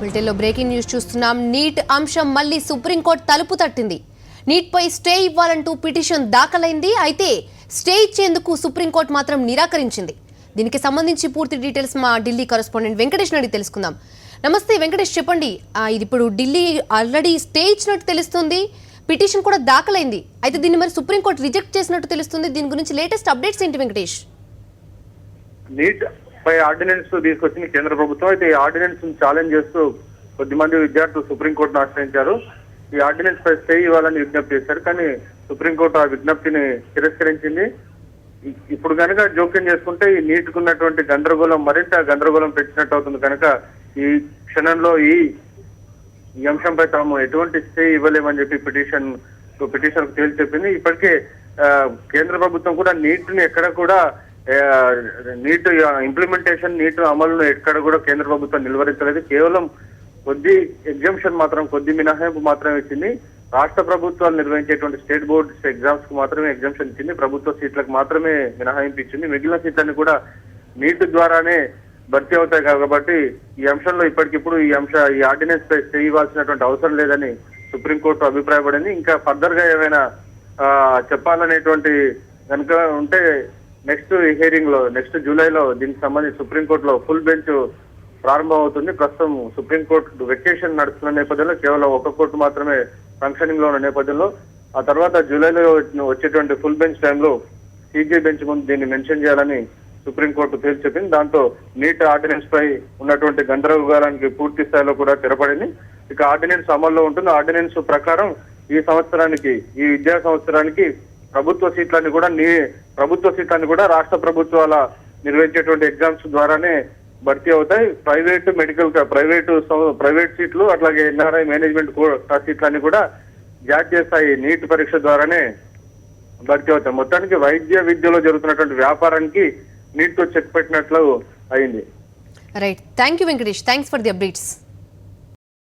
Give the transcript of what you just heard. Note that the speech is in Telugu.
బులెటిన్లో బ్రేకింగ్ న్యూస్ చూస్తున్నాం. నీట్ అంశం మళ్లీ సుప్రీంకోర్టు తలుపు తట్టింది. నీట్ పై స్టే ఇవ్వాలంటూ పిటిషన్ దాఖలైంది. అయితే స్టే ఇచ్చేందుకు సుప్రీంకోర్టు మాత్రం నిరాకరించింది. దీనికి సంబంధించి పూర్తి డీటెయిల్స్ మా ఢిల్లీ కరెస్పాండెంట్ వెంకటేష్ అడిగి తెలుసుకుందాం. నమస్తే వెంకటేష్, చెప్పండి. ఇది ఇప్పుడు ఢిల్లీ ఆల్రెడీ స్టే ఇచ్చినట్టు తెలుస్తుంది, పిటిషన్ కూడా దాఖలైంది. అయితే దీన్ని మరి సుప్రీంకోర్టు రిజెక్ట్ చేసినట్టు తెలుస్తుంది. దీని గురించి లేటెస్ట్ అప్డేట్స్ ఏంటి వెంకటేష్? నీట్ పై ఆర్డినెన్స్ తీసుకొచ్చింది కేంద్ర ప్రభుత్వం. అయితే ఈ ఆర్డినెన్స్ ఛాలెంజ్ చేస్తూ కొద్దిమంది విద్యార్థులు సుప్రీంకోర్టును ఆశ్రయించారు. ఈ ఆర్డినెన్స్ పై స్టే ఇవ్వాలని విజ్ఞప్తి చేశారు. కానీ సుప్రీంకోర్టు ఆ విజ్ఞప్తిని తిరస్కరించింది. ఇప్పుడు కనుక జోక్యం చేసుకుంటే ఈ నీట్కు ఉన్నటువంటి గందరగోళం మరింత గందరగోళం పెట్టినట్టు అవుతుంది. కనుక ఈ క్షణంలో ఈ అంశంపై తాము ఎటువంటి స్టే ఇవ్వలేమని చెప్పి పిటిషన్ తేల్చి చెప్పింది. ఇప్పటికే కేంద్ర ప్రభుత్వం కూడా నీట్ని ఎక్కడ కూడా నీట్ ఇంప్లిమెంటేషన్ నీట్ అమలును ఎక్కడ కూడా కేంద్ర ప్రభుత్వం నిలువరించలేదు. కేవలం కొద్ది ఎగ్జామ్షన్ మాత్రం, కొద్ది మినహాయింపు మాత్రమే ఇచ్చింది. రాష్ట్ర ప్రభుత్వాలు నిర్వహించేటువంటి స్టేట్ బోర్డ్ ఎగ్జామ్స్ కు మాత్రమే ఎగ్జామ్షన్ ఇచ్చింది. ప్రభుత్వ సీట్లకు మాత్రమే మినహాయింపు ఇచ్చింది. మిగిలిన సీట్లన్నీ కూడా నీట్ ద్వారానే భర్తీ అవుతాయి. కాబట్టి ఈ అంశంలో ఇప్పటికిప్పుడు ఈ ఆర్డినెన్స్ పై స్టే ఇవ్వాల్సినటువంటి అవసరం లేదని సుప్రీంకోర్టు అభిప్రాయపడింది. ఇంకా ఫర్దర్ గా ఏమైనా చెప్పాలనేటువంటి కనుక ఉంటే నెక్స్ట్ హియరింగ్ లో నెక్స్ట్ జూలైలో దీనికి సంబంధించి సుప్రీంకోర్టులో ఫుల్ బెంచ్ ప్రారంభం అవుతుంది. ప్రస్తుతం సుప్రీంకోర్టు వెకేషన్ నడుస్తున్న నేపథ్యంలో కేవలం ఒక కోర్టు మాత్రమే ఫంక్షనింగ్ లో ఉన్న నేపథ్యంలో ఆ తర్వాత జూలైలో వచ్చేటువంటి ఫుల్ బెంచ్ టైంలో సిజే బెంచ్ ముందు దీన్ని మెన్షన్ చేయాలని సుప్రీంకోర్టు తేల్చి చెప్పింది. దాంతో నీట్ ఆర్డినెన్స్ పై ఉన్నటువంటి గందరగోళానికి పూర్తి స్థాయిలో కూడా తెరపడింది. ఇక ఆర్డినెన్స్ అమల్లో ఉంటుంది. ఆర్డినెన్స్ ప్రకారం ఈ విద్యా సంవత్సరానికి ప్రభుత్వ సీట్లన్నీ కూడా రాష్ట్ర ప్రభుత్వాల నిర్వహించేటువంటి ఎగ్జామ్స్ ద్వారానే భర్తీ అవుతాయి. ప్రైవేట్ సీట్లు అట్లాగే ఎన్ఆర్ఐ మేనేజ్మెంట్ సీట్లన్నీ కూడా జాతీయ స్థాయి నీట్ పరీక్ష ద్వారానే భర్తీ అవుతాయి. మొత్తానికి వైద్య విద్యలో జరుగుతున్నటువంటి వ్యాపారానికి నీట్ తో చెక్ పెట్టినట్లు అయింది. Right, thank you Venkatesh, thanks for the updates.